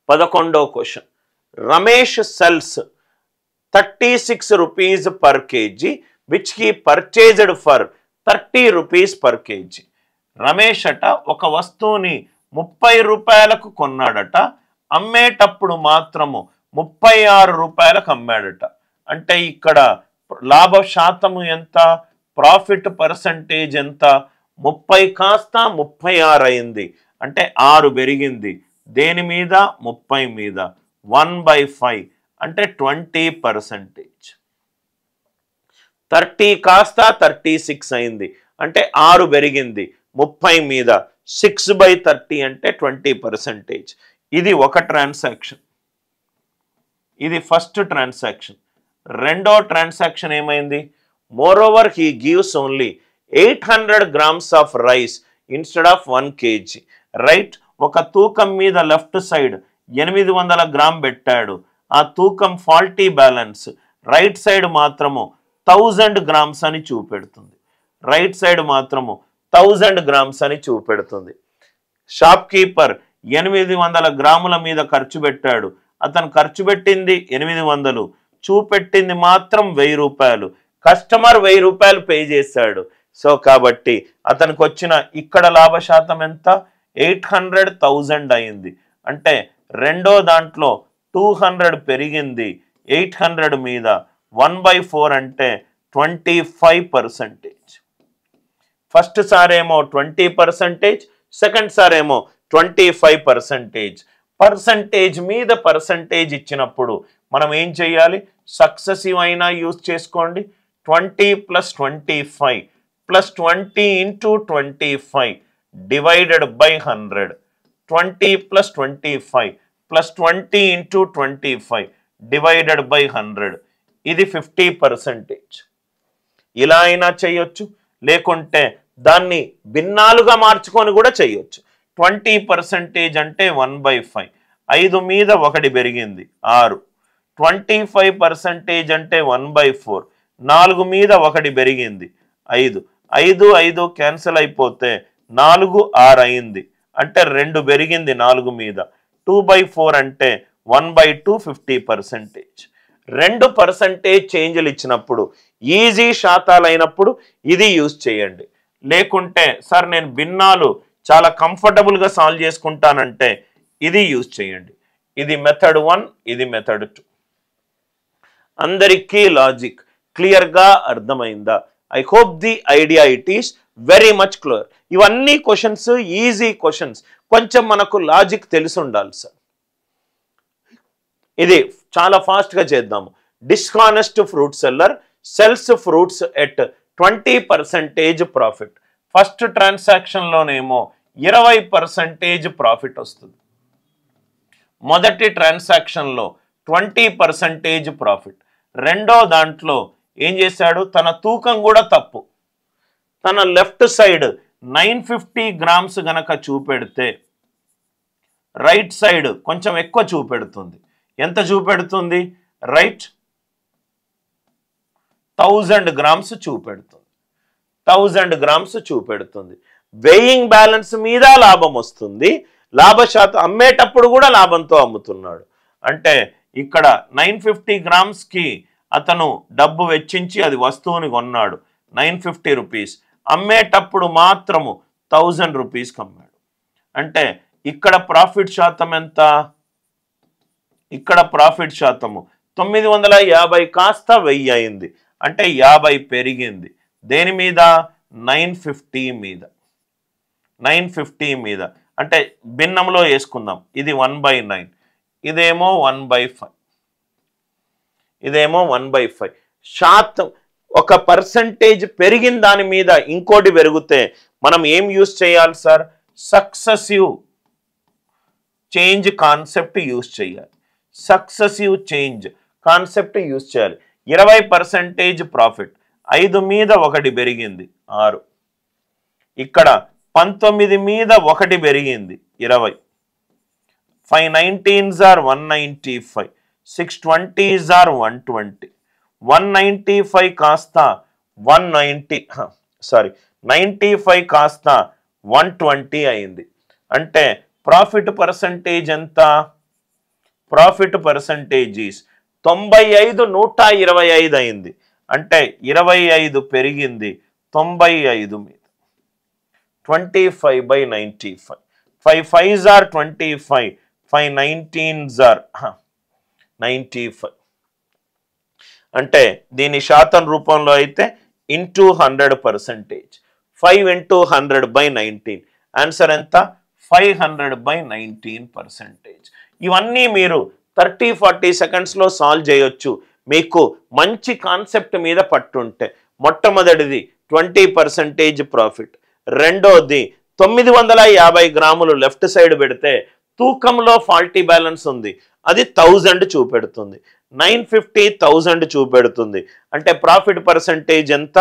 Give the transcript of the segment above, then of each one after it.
11వ question. Ramesh sells 36 rupees per kg which he purchased for 30 rupees per kg. Ramesh అట ఒక వస్తువుని 30 రూపాయలకు కొన్నాడట, అమ్మేటప్పుడు మాత్రము 36 రూపాయలకు అమ్మాడట. అంటే ఇక్కడ లాభ శాతము ఎంత, ప్రాఫిట్ పర్సంటేజ్ ఎంత? 30 కాస్త 36 అయింది, అంటే 6 పెరిగింది. దేని మీద? 30 మీద. 1/5 అంటే 20%. 30 కాస్త 36 అయింది, అంటే 6 పెరిగింది 30 మీద. 6/30 అంటే 20%. ఇది ఒక ట్రాన్సాక్షన్. ఇది ఫస్ట్ ట్రాన్సాక్షన్. రెండో ట్రాన్సాక్షన్ ఏమైంది? More over he gives only 800 grams of rice instead of 1 kg. Right, ఒక తూకం మీద లెఫ్ట్ సైడ్ 800 గ్రామ్ పెట్టాడు, ఆ తూకం ఫాల్టీ బ్యాలెన్స్. రైట్ సైడ్ మాత్రము 1000 grams అని చూపెడుతుంది. రైట్ సైడ్ మాత్రము 1000 grams అని చూపెడుతుంది. షాప్ కీపర్ 800 గ్రాముల మీద ఖర్చు పెట్టాడు, అతను ఖర్చు పెట్టింది 800, చూపెట్టింది మాత్రం 1000 రూపాయలు. కస్టమర్ 1000 రూపాయలు పే చేశాడు. సో కాబట్టి అతనికి వచ్చిన ఇక్కడ లాభ శాతం ఎంత? 800,000 అయింది. అంటే రెండో దాంట్లో 200 పెరిగింది 800 మీద. 1/4 అంటే 25%. ఫస్ట్ సారేమో 20%, సెకండ్ సారేమో 25%. పర్సంటేజ్ మీద పర్సంటేజ్ ఇచ్చినప్పుడు మనం ఏం చేయాలి? సక్సెసివ్ అయినా యూజ్ చేసుకోండి. 20 + 25 + 20 × 25 డివైడెడ్ బై 100. 20 + 25 + 20 × 25 divided by 100. ఇది 50%. ఇలా అయినా చేయొచ్చు, లేకుంటే దాన్ని భిన్నాలుగా మార్చుకొని కూడా చేయొచ్చు. 20% అంటే 1/5. 5 మీద 1 పెరిగింది 6. 25% అంటే 1/4. 4 మీద 1 పెరిగింది 5. 5 5 క్యాన్సిల్ అయిపోతే 4 6 అయింది, అంటే 2 పెరిగింది 4 మీద. 2/4 అంటే 1/2 50%. 2% చేంజ్లు ఇచ్చినప్పుడు, ఈజీ శాతాలు అయినప్పుడు ఇది యూజ్ చేయండి. లేకుంటే సార్ నేను భిన్నాలు చాలా కంఫర్టబుల్గా సాల్వ్ చేసుకుంటానంటే ఇది యూజ్ చేయండి. ఇది మెథడ్ 1, ఇది మెథడ్ 2. అందరికీ లాజిక్ క్లియర్గా అర్థమైందా? I hope the idea it is very much clear. ఇవన్నీ క్వశ్చన్స్ ఈజీ క్వశ్చన్స్, కొంచెం మనకు లాజిక్ తెలిసి ఉండాలి సార్. ఇది చాలా ఫాస్ట్గా చేద్దాము. Dishonest fruit seller sells fruits at 20% profit. First ట్రాన్సాక్షన్లోనేమో 20% ప్రాఫిట్ వస్తుంది. మొదటి ట్రాన్సాక్షన్లో 20% ప్రాఫిట్. రెండో దాంట్లో ఏం చేశాడు? తన తూకం కూడా తప్పు. తన లెఫ్ట్ సైడ్ 950 grams గనక చూపెడితే రైట్ సైడ్ కొంచెం ఎక్కువ చూపెడుతుంది. ఎంత చూపెడుతుంది? రైట్ 1000 grams చూపెడుతుంది. 1000 grams చూపెడుతుంది. వెయింగ్ బ్యాలెన్స్ మీద లాభం వస్తుంది. లాభ శాతం అమ్మేటప్పుడు కూడా లాభంతో అమ్ముతున్నాడు. అంటే ఇక్కడ 950 grams అతను డబ్బు వెచ్చించి అది వస్తువుని కొన్నాడు 950 rupees. అమ్మేటప్పుడు మాత్రము 1000 rupees అమ్మాడు. అంటే ఇక్కడ ప్రాఫిట్ శాతం ఎంత? ఇక్కడ ప్రాఫిట్ శాతము 950 కాస్త 1000 అయింది, అంటే 50 పెరిగింది. దేని మీద? 950 మీద. 950 మీద అంటే భిన్నంలో వేసుకుందాం. ఇది 1/9, ఇదేమో 1/5, ఇదేమో 1/5. శాతం ఒక పర్సంటేజ్ పెరిగిన దాని మీద ఇంకోటి పెరిగితే మనం ఏం యూజ్ చేయాలి sir? Successive change concept use చేయాలి. సక్సెసివ్ చేంజ్ కాన్సెప్ట్ యూజ్ చేయాలి. 20% ప్రాఫిట్. 5 మీద 1 పెరిగింది 6. ఇక్కడ 19 మీద 1 పెరిగింది 20. 5 19s are 195. 6 20s are 120. 195 కాస్త 95 కాస్త 120 అయింది. అంటే ప్రాఫిట్ పర్సంటేజ్ ఎంత? ప్రాఫిట్ పర్సంటేజ్ ఈస్ 95 125 అయింది. అంటే 25 పెరిగింది 95 మీద. 25/95. 5 5s are 25. 5 19s are 95. అంటే దీని శాతం రూపంలో అయితే ఇంటూ 100%. 5 into 100/19. ఆన్సర్ ఎంత? 500/19%. ఇవన్నీ మీరు 30-40 సెకండ్స్లో సాల్వ్ చేయొచ్చు మీకు మంచి కాన్సెప్ట్ మీద పట్టుంటే. మొట్టమొదటిది 20% ప్రాఫిట్. రెండోది 950 గ్రాములు లెఫ్ట్ సైడ్ పెడితే తూకంలో ఫాల్టీ బ్యాలెన్స్ ఉంది, అది 1000 చూపెడుతుంది. 950 1000 చూపెడుతుంది. అంటే ప్రాఫిట్ పర్సంటేజ్ ఎంత?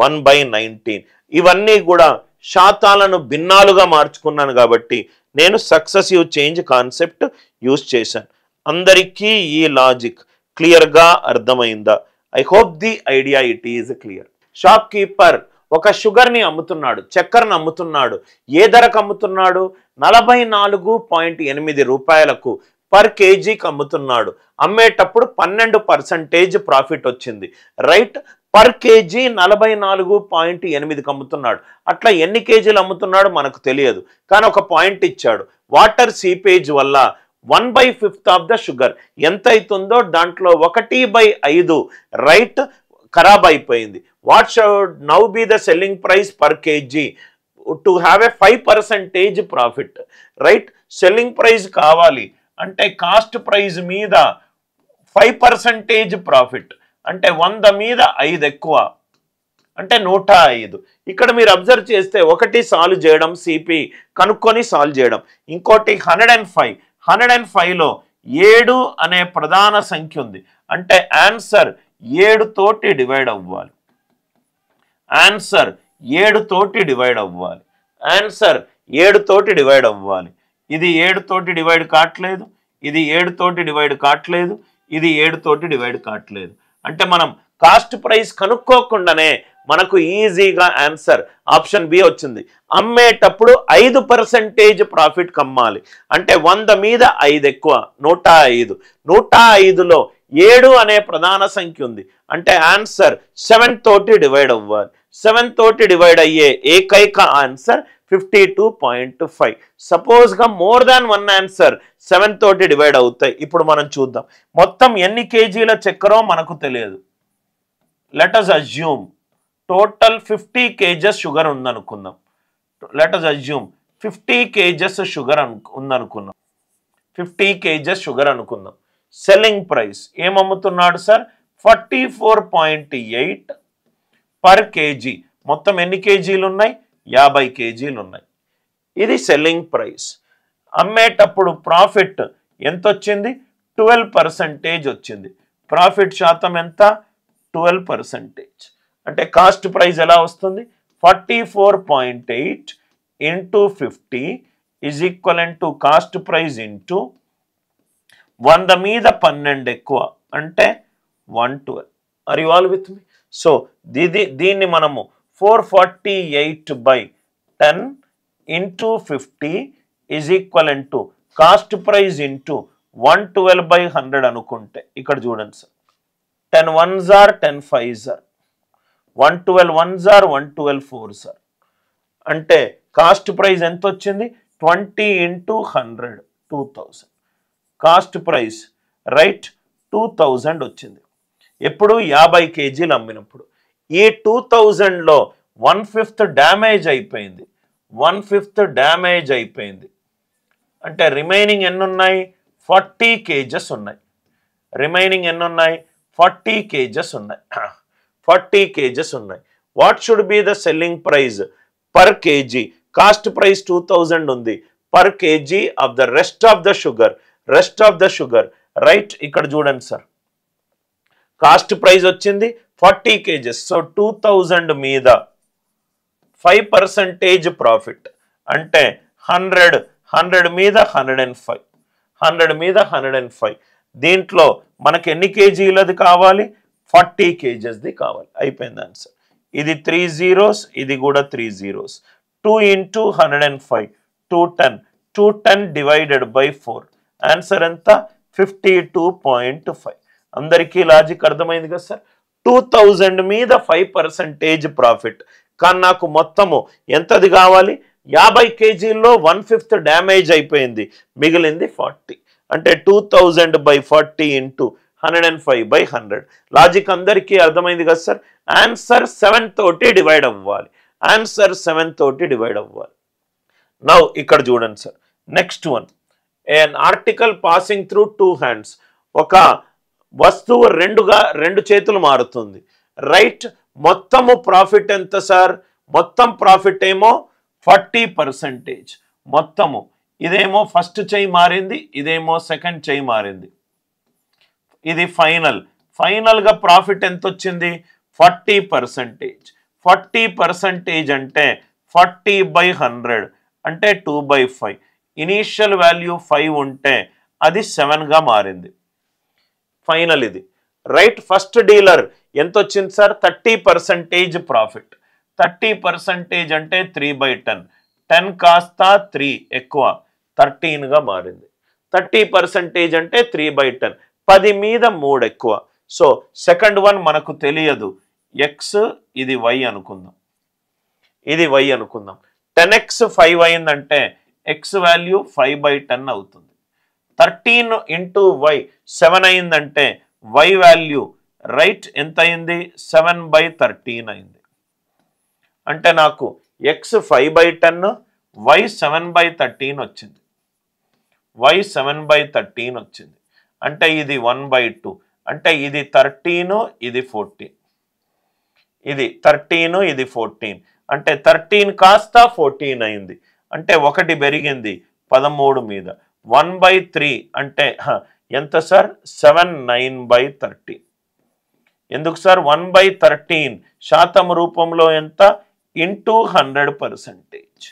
1/19. ఇవన్నీ కూడా శాతాలను భిన్నాలుగా మార్చుకున్నాను కాబట్టి నేను సక్సెసివ్ చేంజ్ కాన్సెప్ట్ యూజ్ చేశాను. అందరికీ ఈ లాజిక్ క్లియర్గా అర్థమైందా? I hope the idea it is clear. Shop keeper ఒక షుగర్ని అమ్ముతున్నాడు, చక్కెరను అమ్ముతున్నాడు. ఏ ధరకు అమ్ముతున్నాడు? 44.8 రూపాయలకు పర్ కేజీకి అమ్ముతున్నాడు. అమ్మేటప్పుడు 12% ప్రాఫిట్ వచ్చింది. రైట్, పర్ కేజీ 44.8కి అమ్ముతున్నాడు. అట్లా ఎన్ని కేజీలు అమ్ముతున్నాడు మనకు తెలియదు, కానీ ఒక పాయింట్ ఇచ్చాడు. వాటర్ సీపేజ్ వల్ల 1/5 ఆఫ్ ద షుగర్ ఎంత అవుతుందో దాంట్లో 1/5 రైట్ ఖరాబ్ అయిపోయింది. What should now be the selling price per KG to have a 5% profit? Right, selling price కావాలి అంటే కాస్ట్ ప్రైస్ మీద 5% ప్రాఫిట్ అంటే 100 మీద 5 ఎక్కువ అంటే 105. ఇక్కడ మీరు అబ్జర్వ్ చేస్తే ఒకటి సాల్వ్ చేయడం, సిపి కనుక్కొని సాల్వ్ చేయడం, ఇంకోటి 105. 105లో 7 అనే ప్రధాన సంఖ్య ఉంది. అంటే ఆన్సర్ 7 తోటి డివైడ్ అవ్వాలి. ఆన్సర్ 7 తోటి డివైడ్ అవ్వాలి. ఆన్సర్ 7 తోటి డివైడ్ అవ్వాలి. ఇది 7 తోటి డివైడ్ కావట్లేదు, ఇది 7 తోటి డివైడ్ కావట్లేదు, ఇది 7 తోటి డివైడ్ కావట్లేదు. అంటే మనం కాస్ట్ ప్రైస్ కనుక్కోకుండానే మనకు ఈజీగా ఆన్సర్ ఆప్షన్ బి వచ్చింది. అమ్మేటప్పుడు 5% ప్రాఫిట్ కమ్మాలి అంటే 100 మీద 5 ఎక్కువ 105. 105లో 7 అనే ప్రధాన సంఖ్య ఉంది. అంటే ఆన్సర్ 7 తోటి డివైడ్ అవ్వాలి. 7 తోటి డివైడ్ అయ్యే ఏకైక ఆన్సర్ 52.5. సపోజ్గా మోర్ దాన్ 1 ఆన్సర్ 7 తోటి డివైడ్ అవుతాయి. ఇప్పుడు మనం చూద్దాం మొత్తం ఎన్ని కేజీల చక్కెరో మనకు తెలియదు. Let us assume total 50 kgs sugar ఉందనుకుందాం. Let us assume 50 kgs sugar ఉందనుకుందాం. 50 kgs షుగర్ అనుకుందాం. సెల్లింగ్ ప్రైస్ ఏమమ్ముతున్నాడు సార్? 44.8 per kg. మొత్తం ఎన్ని కేజీలు ఉన్నాయి? 50 కేజీలు ఉన్నాయి. ఇది సెల్లింగ్ ప్రైస్. అమ్మేటప్పుడు ప్రాఫిట్ ఎంత వచ్చింది? 12% వచ్చింది. ప్రాఫిట్ శాతం ఎంత? 12%. అంటే కాస్ట్ ప్రైస్ ఎలా వస్తుంది? 44.8 into 50 is equivalent to cost price into 100 మీద 12 ఎక్కువ అంటే 112. Are you all with me? So దీన్ని మనము 448/10 into 50 is equivalent to cost price into 112/100 అనుకుంటే ఇక్కడ చూడండి sir, 10 1s are 10 5s are 112 1s are 112 4s are. అంటే కాస్ట్ ప్రైస్ ఎంత వచ్చింది? 20 into 100 2000. కాస్ట్ ప్రైస్ రైట్ 2000 వచ్చింది. ఎప్పుడు 50 కేజీలు అమ్మినప్పుడు. ఈ 2000లో 1/5 డ్యామేజ్ అయిపోయింది. 1/5 డ్యామేజ్ అయిపోయింది. అంటే రిమైనింగ్ ఎన్ని ఉన్నాయి? 40 కేజెస్ ఉన్నాయి. రిమైనింగ్ ఎన్ని ఉన్నాయి? 40 కేజెస్ ఉన్నాయి. 40 కేజెస్ ఉన్నాయి. What should be the selling price per KG? Cost price 2000 ఉంది. Per KG of the rest of the sugar. Rest of the sugar right ఇక్కడ చూడండి సార్, కాస్ట్ ప్రైస్ వచ్చింది 40 కేజెస్. సో 2000 మీద 5% profit అంటే 100 మీద 105. 100 మీద 105. దీంట్లో మనకి ఎన్ని కేజీలది కావాలి? 40 కేజెస్ది కావాలి. అయిపోయింది ఆన్సర్. ఇది 3 zeros, ఇది కూడా 3 zeros. 2 into 105 210 divided by 4. Answer ఎంత? 52.5. అందరికీ లాజిక్ అర్థమైంది కదా సార్. 2000 మీద 5% ప్రాఫిట్, కానీ నాకు మొత్తము ఎంతది కావాలి? 50 కేజీల్లో 1/5 డ్యామేజ్ అయిపోయింది, మిగిలింది 40. అంటే 2000/40 ఇంటూ 105/100. లాజిక్ అందరికీ అర్థమైంది కదా సార్. ఆన్సర్ 7 తోటి డివైడ్ అవ్వాలి. ఆన్సర్ 7 తోటి డివైడ్ అవ్వాలి. నౌ ఇక్కడ చూడండి sir, next one, an article passing through 2 hands. ఒక వస్తువు రెండు చేతులు మారుతుంది, రైట్. మొత్తము ప్రాఫిట్ ఎంత సార్? మొత్తం ప్రాఫిట్ ఏమో 40%. మొత్తము ఇదేమో ఫస్ట్ చెయ్యి మారింది, ఇదేమో సెకండ్ చెయ్యి మారింది. ఇది ఫైనల్గా ప్రాఫిట్ ఎంత వచ్చింది? 40%. 40% అంటే 40/100 అంటే 2/5. ఇనీషియల్ వాల్యూ 5 ఉంటే అది 7గా మారింది. ఫైనల్ ఇది, రైట్. ఫస్ట్ డీలర్ ఎంత వచ్చింది సార్? 30% ప్రాఫిట్. 30% అంటే 3/10. 10 కాస్త 3 ఎక్కువ 13గా మారింది. 30% అంటే 3/10. 10 మీద 3 ఎక్కువ. సో సెకండ్ వన్ మనకు తెలియదు, ఎక్స్, ఇది వై అనుకుందాం, ఇది వై అనుకుందాం. 10x 5 అయిందంటే ఎక్స్ వాల్యూ 5/10 అవుతుంది. 13 ఇంటూ వై 7 అయిందంటే వై వాల్యూ, రైట్, ఎంత అయింది? 7/13 అయింది. అంటే నాకు ఎక్స్ 5/10, వై 7/13 వచ్చింది. వై 7/13 వచ్చింది. అంటే ఇది 1/2. అంటే ఇది 13, ఇది 14. ఇది 13, ఇది 14. అంటే 13 కాస్త 14 అయింది. అంటే 1 పెరిగింది 13 మీద. 1/3 అంటే ఎంత సార్? 7, 9/13. ఎందుకు సార్? 1/13 శాతం రూపంలో ఎంత? Into 100%.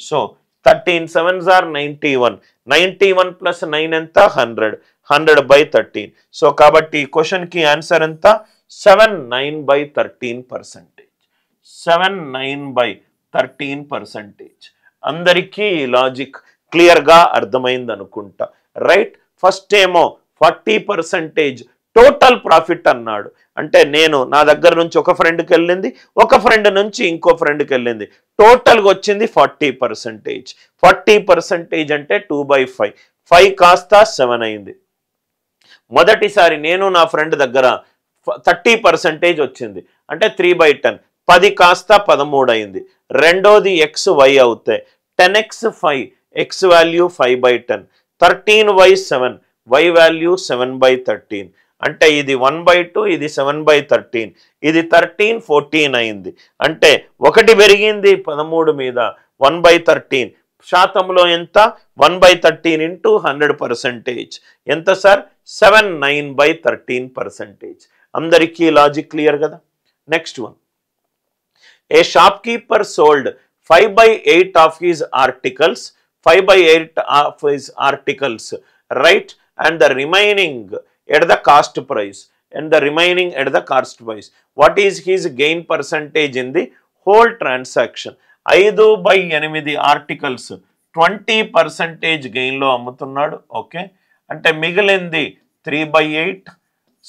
So 13 7s are 91. 91 plus 9 ఎంత? 100. 100/13. సో కాబట్టి క్వశ్చన్కి ఆన్సర్ ఎంత? 7, 9/13%. 7, 9/13%. అందరికీ ఈ లాజిక్ క్లియర్గా అర్థమైంది అనుకుంటా, రైట్. ఫస్ట్ ఏమో 40% టోటల్ ప్రాఫిట్ అన్నాడు. అంటే నా దగ్గర నుంచి ఒక ఫ్రెండ్కి వెళ్ళింది, ఒక ఫ్రెండ్ నుంచి ఇంకో ఫ్రెండ్కి వెళ్ళింది, టోటల్గా వచ్చింది 40%. 40% అంటే 2/5. 5 కాస్త 7 అయింది. మొదటిసారి నేను నా ఫ్రెండ్ దగ్గర 30% వచ్చింది, అంటే 3/10. 10 కాస్త 13 అయింది. రెండోది ఎక్స్ వై అవుతాయి. 10x 5, X value 5/10. 13y7, y value 7/13. అంటే ఇది 1/2, ఇది 7/13. ఇది 13, 14 అయింది. అంటే 1 పెరిగింది 13 మీద, 1/13. శాతంలో ఎంత? 1/13 ఇంటూ 100%. ఎంత సార్? 7, 9/13%. అందరికీ లాజిక్ క్లియర్ కదా. Next one, a shopkeeper sold 5/8 of his articles, 5/8 of his articles, right, and the remaining at the cost price, and the remaining at the cost price. What is his gain percentage in the whole transaction? 5/8 articles 20% gain లో అమ్ముతున్నాడు. Okay, అంటే మిగిలింది 3/8.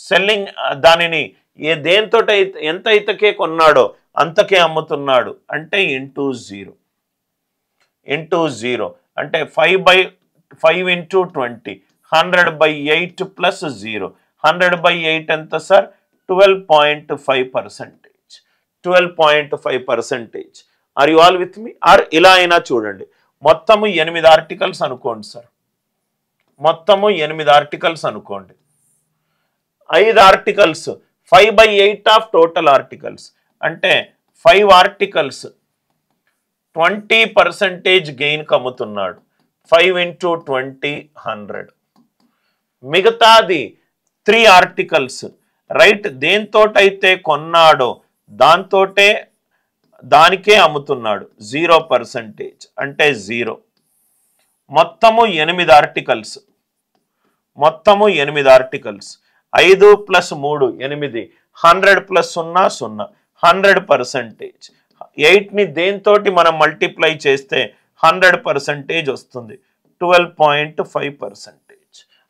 Selling దానిని దేంతో ఎంత అయితకే కొన్నాడో అంతకే అమ్ముతున్నాడు, అంటే into 0. అంటే 5 ఇంటూ 20, 100/8 ప్లస్ 0. 100/8 ఎంత sir? 12.5%. 12.5%. Are you all with me? Or ఇలా అయినా చూడండి, మొత్తము 8 ఆర్టికల్స్ అనుకోండి సార్. మొత్తము 8 ఆర్టికల్స్ అనుకోండి. 5 ఆర్టికల్స్ 5/8 ఆఫ్ టోటల్ ఆర్టికల్స్, అంటే 5 ఆర్టికల్స్ 20% గెయిన్కి అమ్ముతున్నాడు. 5 ఇంటూ 20, 100. మిగతాది 3 ఆర్టికల్స్, రైట్, దేంతోటైతే కొన్నాడో దానికే అమ్ముతున్నాడు. 0%, అంటే 0. మొత్తము 8 ఆర్టికల్స్, 5 ప్లస్ 3 8, 100 ప్లస్ 0 0, 100%. 8ని దేంతోటి మనం మల్టిప్లై చేస్తే 100% వస్తుంది. 12.5%.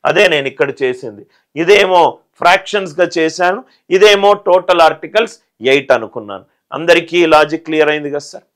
అదే నేను ఇక్కడ చేసింది. ఇదేమో ఫ్రాక్షన్స్గా చేశాను, ఇదేమో టోటల్ ఆర్టికల్స్ 8 అనుకున్నాను. అందరికీ లాజిక్ క్లియర్ అయింది కదా సార్?